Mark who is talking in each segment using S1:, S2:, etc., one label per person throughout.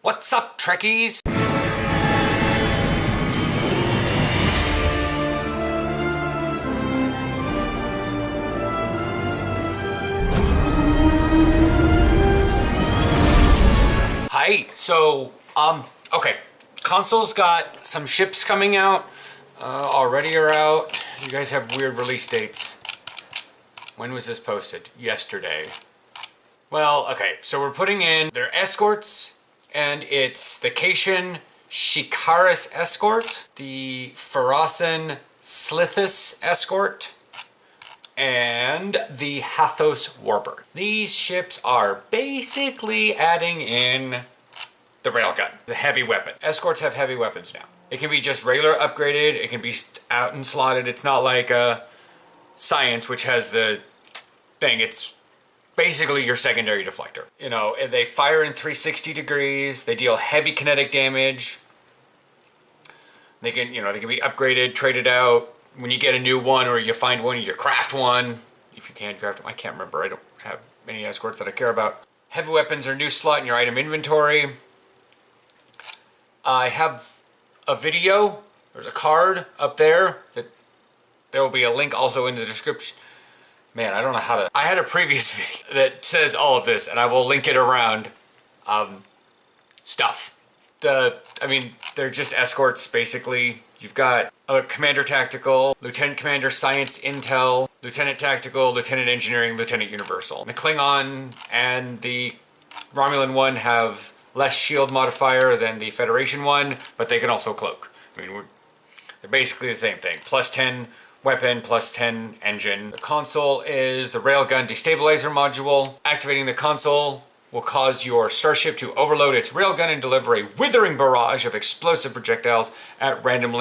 S1: What's up, Trekkies? Hi, okay. Console's got some ships coming out, already are out. You guys have weird release dates. When was this posted? Yesterday. Well, okay, so we're putting in their escorts, and it's the Cation Shikaris escort, the Pharasen Slithis escort, and the Hathos Warbird. These ships are basically adding in the railgun, the heavy weapon. Escorts have heavy weapons now. It can be just regular upgraded, it can be out and slotted. It's not like Science, which has the thing. It's basically your secondary deflector. You know, they fire in 360 degrees, they deal heavy kinetic damage. They can be upgraded, traded out. When you get a new one or you find one, you craft one. If you can craft them, I can't remember. I don't have any escorts that I care about. Heavy weapons are new slot in your item inventory. I have a video. There's a card up there. There will be a link also in the description. Man, I don't know how to... I had a previous video that says all of this, and I will link it around stuff. They're just escorts, basically. You've got a Commander Tactical, Lieutenant Commander Science Intel, Lieutenant Tactical, Lieutenant Engineering, Lieutenant Universal. The Klingon and the Romulan one have less shield modifier than the Federation one, but they can also cloak. They're basically the same thing. Plus 10 weapon, plus 10 engine. The console is the Railgun Destabilizer module. Activating the console will cause your starship to overload its railgun and deliver a withering barrage of explosive projectiles at random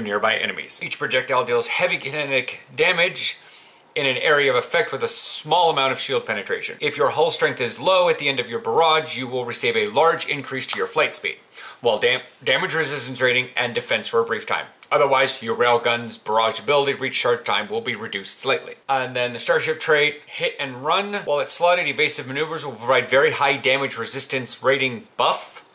S1: nearby enemies. Each projectile deals heavy kinetic damage in an area of effect with a small amount of shield penetration. If your hull strength is low at the end of your barrage, you will receive a large increase to your flight speed, while damage resistance rating and defense for a brief time. Otherwise, your railgun's barrage ability reach charge time will be reduced slightly. And then the starship trait, hit and run. While it's slotted, evasive maneuvers will provide very high damage resistance rating buff.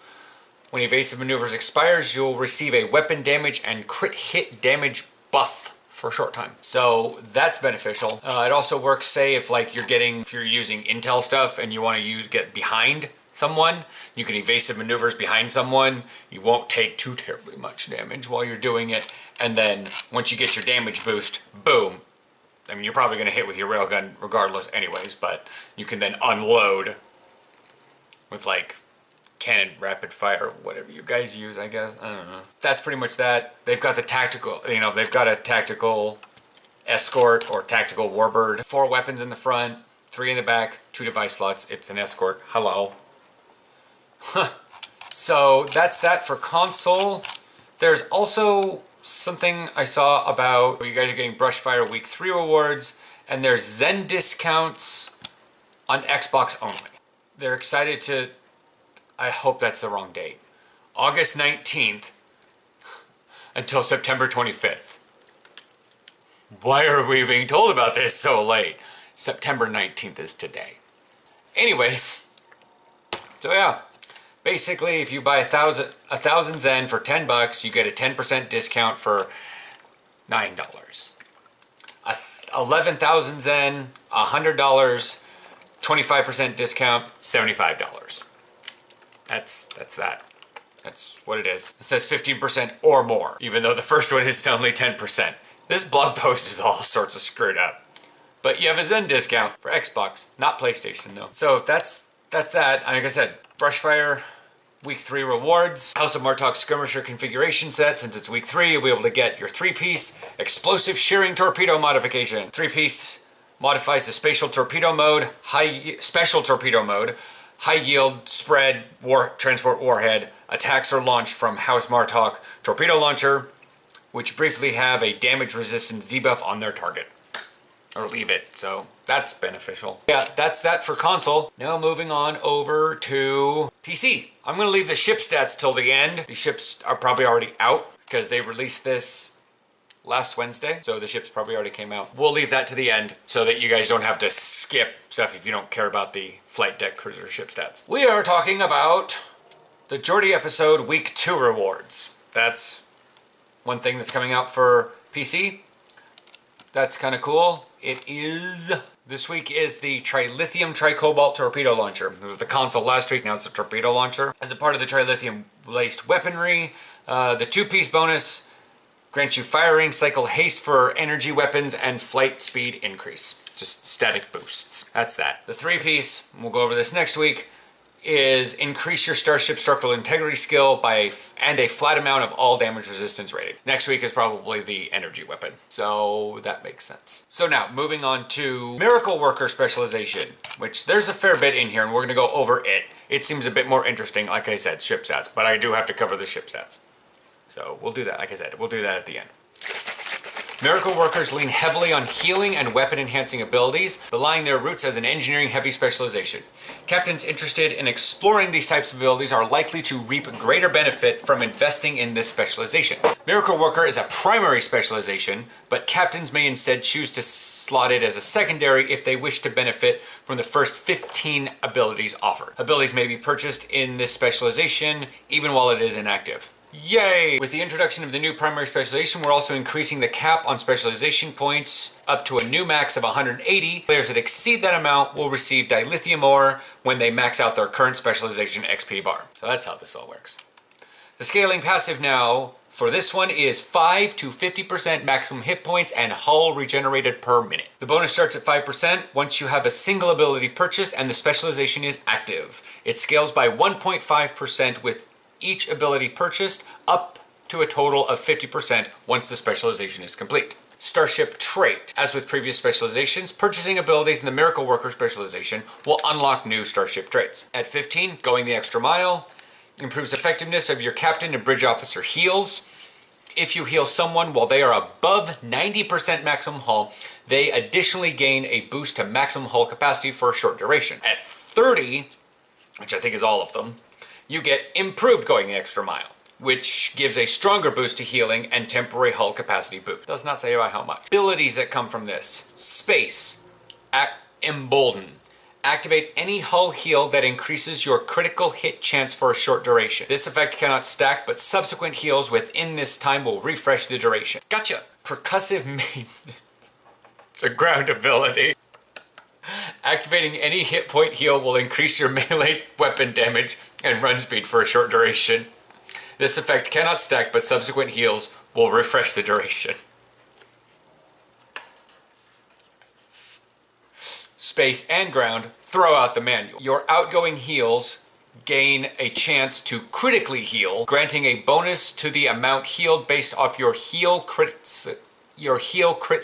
S1: When evasive maneuvers expires, you'll receive a weapon damage and crit hit damage buff for a short time. So that's beneficial. It also works, say, if you're using intel stuff and you want to get behind someone, you can evasive maneuvers behind someone. You won't take too terribly much damage while you're doing it. And then once you get your damage boost, boom. You're probably going to hit with your railgun regardless anyways, but you can then unload with cannon, rapid fire, whatever you guys use, I guess. I don't know. That's pretty much that. They've got the tactical, they've got a tactical escort or tactical warbird. 4 weapons in the front, 3 in the back, 2 device slots. It's an escort. Hello. So that's that for console. There's also something I saw about you guys are getting Brushfire Week 3 rewards, and there's Zen discounts on Xbox only. They're excited to... I hope that's the wrong date. August 19th until September 25th. Why are we being told about this so late? September 19th is today. Anyways, so yeah. Basically, if you buy 1,000 Zen for $10, you get a 10% discount for $9. 11,000 Zen, $100, 25% discount, $75. That's that. That's what it is. It says 15% or more, even though the first one is only 10%. This blog post is all sorts of screwed up. But you have a Zen discount for Xbox, not PlayStation though. So that's that. Like I said, Brushfire Week 3 rewards. House of Martok Skirmisher configuration set. Since it's Week 3, you'll be able to get your 3-piece explosive shearing torpedo modification. 3-piece modifies the spatial torpedo mode, special torpedo mode, high yield spread transport warhead. Attacks are launched from House Martok torpedo launcher, which briefly have a damage resistance debuff on their target. Or leave it, so that's beneficial. Yeah, that's that for console. Now moving on over to PC. I'm gonna leave the ship stats till the end. The ships are probably already out because they released this last Wednesday, so the ships probably already came out. We'll leave that to the end so that you guys don't have to skip stuff if you don't care about the flight deck cruiser ship stats. We are talking about The Geordie episode week 2 rewards. That's one thing that's coming out for PC. That's kind of cool. This week is the Trilithium Tricobalt Torpedo Launcher. It was the console last week, now it's the torpedo launcher. As a part of the Trilithium laced weaponry, the 2-piece bonus grants you firing cycle haste for energy weapons and flight speed increase. Just static boosts. That's that. The 3-piece, we'll go over this next week, is increase your starship structural integrity skill and a flat amount of all damage resistance rating. Next week is probably the energy weapon. So that makes sense. So now moving on to Miracle Worker specialization, which there's a fair bit in here and we're gonna go over it. It seems a bit more interesting, like I said, ship stats, but I do have to cover the ship stats. So we'll do that, like I said, we'll do that at the end. Miracle Workers lean heavily on healing and weapon-enhancing abilities, belying their roots as an engineering-heavy specialization. Captains interested in exploring these types of abilities are likely to reap greater benefit from investing in this specialization. Miracle Worker is a primary specialization, but captains may instead choose to slot it as a secondary if they wish to benefit from the first 15 abilities offered. Abilities may be purchased in this specialization even while it is inactive. Yay! With the introduction of the new primary specialization, we're also increasing the cap on specialization points up to a new max of 180. Players that exceed that amount will receive dilithium ore when they max out their current specialization XP bar. So that's how this all works. The scaling passive now for this one is 5 to 50% maximum hit points and hull regenerated per minute. The bonus starts at 5% once you have a single ability purchased and the specialization is active. It scales by 1.5% with each ability purchased up to a total of 50% once the specialization is complete. Starship trait. As with previous specializations, purchasing abilities in the Miracle Worker specialization will unlock new starship traits. At 15, going the extra mile improves effectiveness of your captain and bridge officer heals. If you heal someone while they are above 90% maximum hull, they additionally gain a boost to maximum hull capacity for a short duration. At 30, which I think is all of them, you get improved going the extra mile, which gives a stronger boost to healing and temporary hull capacity boost. Does not say by how much. Abilities that come from this. Space. Embolden. Activate any hull heal that increases your critical hit chance for a short duration. This effect cannot stack, but subsequent heals within this time will refresh the duration. Gotcha! Percussive maintenance. It's a ground ability. Activating any hit point heal will increase your melee weapon damage and run speed for a short duration. This effect cannot stack, but subsequent heals will refresh the duration. Space and ground, throw out the manual. Your outgoing heals gain a chance to critically heal, granting a bonus to the amount healed based off your heal crit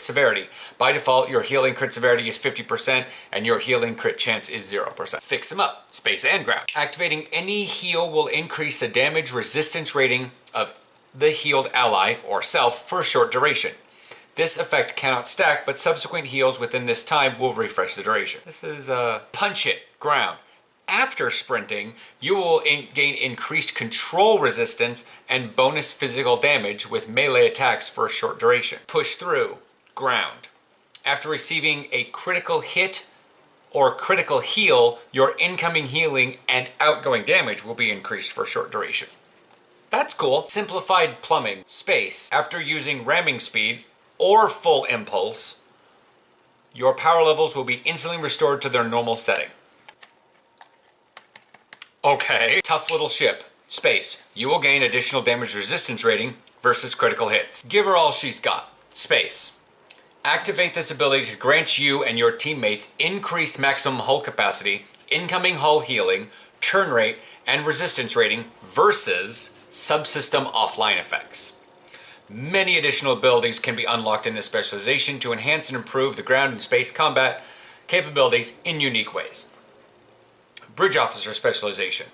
S1: severity. By default, your healing crit severity is 50% and your healing crit chance is 0%. Fix them up. Space and ground. Activating any heal will increase the damage resistance rating of the healed ally or self for a short duration. This effect cannot stack, but subsequent heals within this time will refresh the duration. This is punch it, ground. After sprinting, you will gain increased control resistance and bonus physical damage with melee attacks for a short duration. Push through, ground. After receiving a critical hit or critical heal, your incoming healing and outgoing damage will be increased for a short duration. That's cool. Simplified plumbing, space. After using ramming speed or full impulse, your power levels will be instantly restored to their normal setting. Okay. Tough little ship. Space. You will gain additional damage resistance rating versus critical hits. Give her all she's got. Space. Activate this ability to grant you and your teammates increased maximum hull capacity, incoming hull healing, turn rate, and resistance rating versus subsystem offline effects. Many additional abilities can be unlocked in this specialization to enhance and improve the ground and space combat capabilities in unique ways. Bridge Officer Specialization.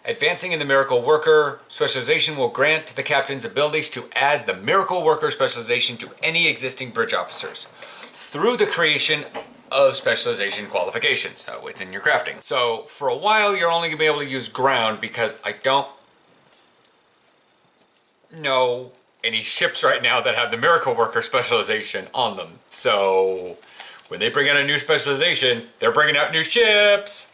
S1: Advancing in the Miracle Worker specialization will grant the captain's abilities to add the Miracle Worker specialization to any existing bridge officers through the creation of specialization qualifications. So it's in your crafting. So for a while, you're only going to be able to use ground because I don't know any ships right now that have the Miracle Worker specialization on them. So when they bring out a new specialization, they're bringing out new ships.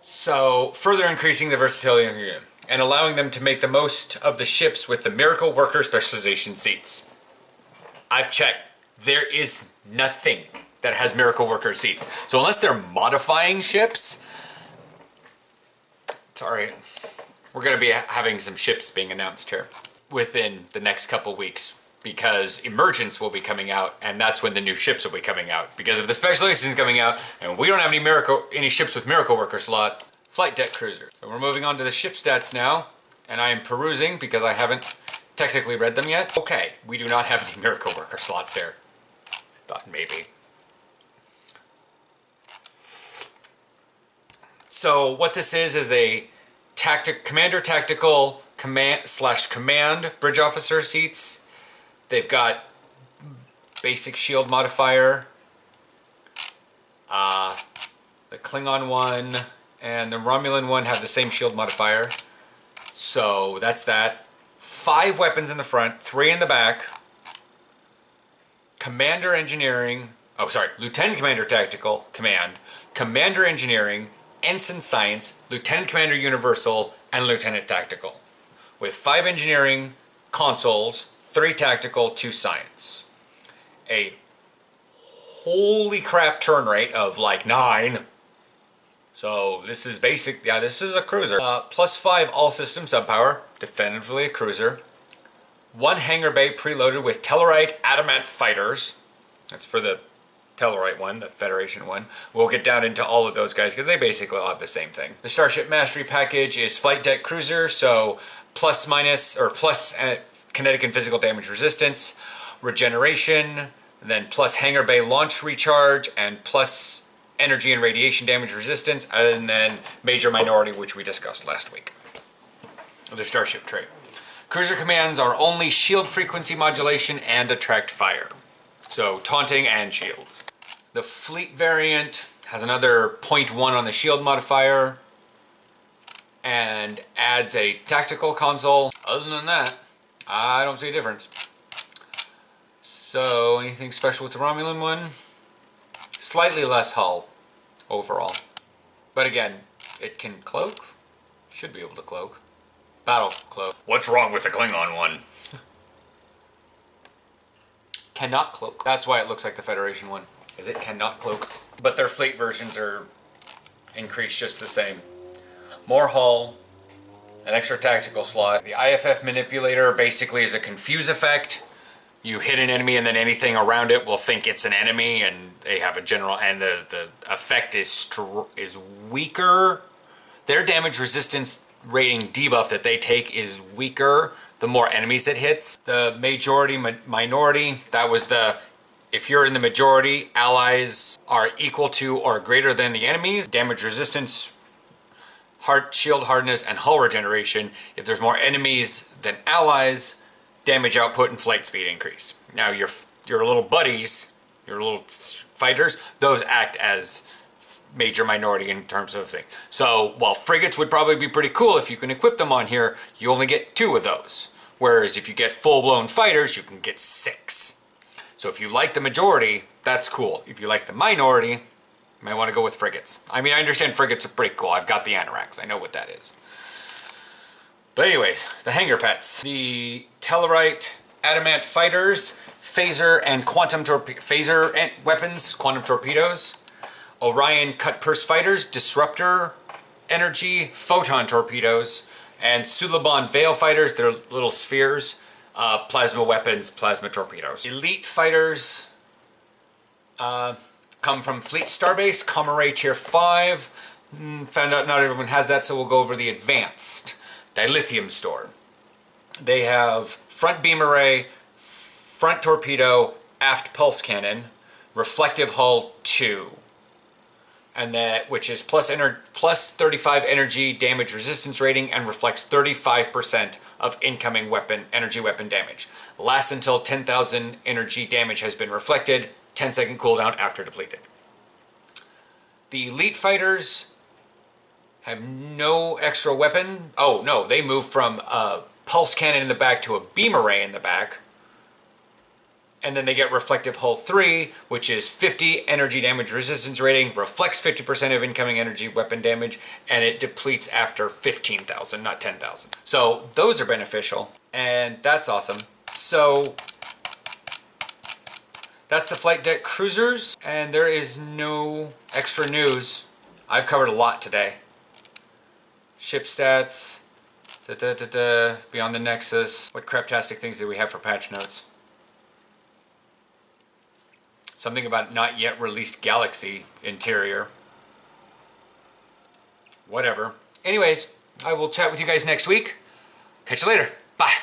S1: So, further increasing the versatility of the unit and allowing them to make the most of the ships with the Miracle Worker Specialization seats. I've checked. There is nothing that has Miracle Worker seats. So unless they're modifying ships, sorry, we're going to be having some ships being announced here within the next couple weeks, because Emergence will be coming out, and that's when the new ships will be coming out. Because if the Specialization is coming out, and we don't have any ships with Miracle Worker slot, flight deck cruiser. So we're moving on to the ship stats now, and I am perusing because I haven't technically read them yet. Okay, we do not have any Miracle Worker slots here. I thought maybe. So what this is a commander tactical command bridge officer seats. They've got basic shield modifier, the Klingon one and the Romulan one have the same shield modifier. So that's that. 5 weapons in the front, 3 in the back. Commander Engineering, Lieutenant Commander Tactical Command, Commander Engineering, Ensign Science, Lieutenant Commander Universal, and Lieutenant Tactical. With 5 engineering consoles, 3 tactical, 2 science. A holy crap turn rate of like 9. So this is basic, yeah, this is a cruiser. +5 all system subpower, definitively a cruiser. 1 hangar bay preloaded with Tellarite Adamant fighters. That's for the Tellarite one, the Federation one. We'll get down into all of those guys because they basically all have the same thing. The Starship Mastery package is flight deck cruiser, so plus kinetic and physical damage resistance, regeneration, then plus hangar bay launch recharge, and plus energy and radiation damage resistance, and then major minority, which we discussed last week. The Starship trait. Cruiser commands are only shield frequency modulation and attract fire. So taunting and shields. The fleet variant has another 0.1 on the shield modifier and adds a tactical console. Other than that, I don't see a difference. So anything special with the Romulan one? Slightly less hull overall. But again, it can cloak. Should be able to cloak. Battle cloak. What's wrong with the Klingon one? Cannot cloak. That's why it looks like the Federation one, is it cannot cloak. But their fleet versions are increased just the same. More hull, an extra tactical slot. The IFF manipulator basically is a confuse effect. You hit an enemy and then anything around it will think it's an enemy, and they have a general, and the effect is weaker. Their damage resistance rating debuff that they take is weaker the more enemies it hits. The majority minority, that was the, if you're in the majority, allies are equal to or greater than the enemies. Damage resistance, shield hardness, and hull regeneration. If there's more enemies than allies, damage output and flight speed increase. Now your little buddies, your little fighters, those act as major minority in terms of thing. So while frigates would probably be pretty cool if you can equip them on here, you only get 2 of those. Whereas if you get full-blown fighters, you can get 6. So if you like the majority, that's cool. If you like the minority, you might want to go with frigates. I mean, I understand frigates are pretty cool. I've got the Anoraks. I know what that is. But anyways, the hangar pets. The Tellarite Adamant fighters, phaser weapons, quantum torpedoes. Orion Cutpurse fighters, disruptor energy, photon torpedoes, and Suliban Veil fighters, they're little spheres, plasma weapons, plasma torpedoes. Elite fighters come from Fleet Starbase, Comare Tier 5. Found out not everyone has that, so we'll go over the advanced. Dilithium Store. They have front beam array, front torpedo, aft pulse cannon, reflective hull 2. And that, which is plus 35 energy damage resistance rating and reflects 35% of incoming energy weapon damage. Lasts until 10,000 energy damage has been reflected, 10-second cooldown after depleted. The elite fighters have no extra weapon. Oh no, they move from a pulse cannon in the back to a beam array in the back. And then they get reflective hull 3, which is 50 energy damage resistance rating, reflects 50% of incoming energy weapon damage, and it depletes after 15,000, not 10,000. So those are beneficial, and that's awesome. So that's the flight deck cruisers, and there is no extra news. I've covered a lot today. Ship stats, Beyond the Nexus. What craptastic things do we have for patch notes? Something about not yet released Galaxy interior. Whatever. Anyways, I will chat with you guys next week. Catch you later. Bye.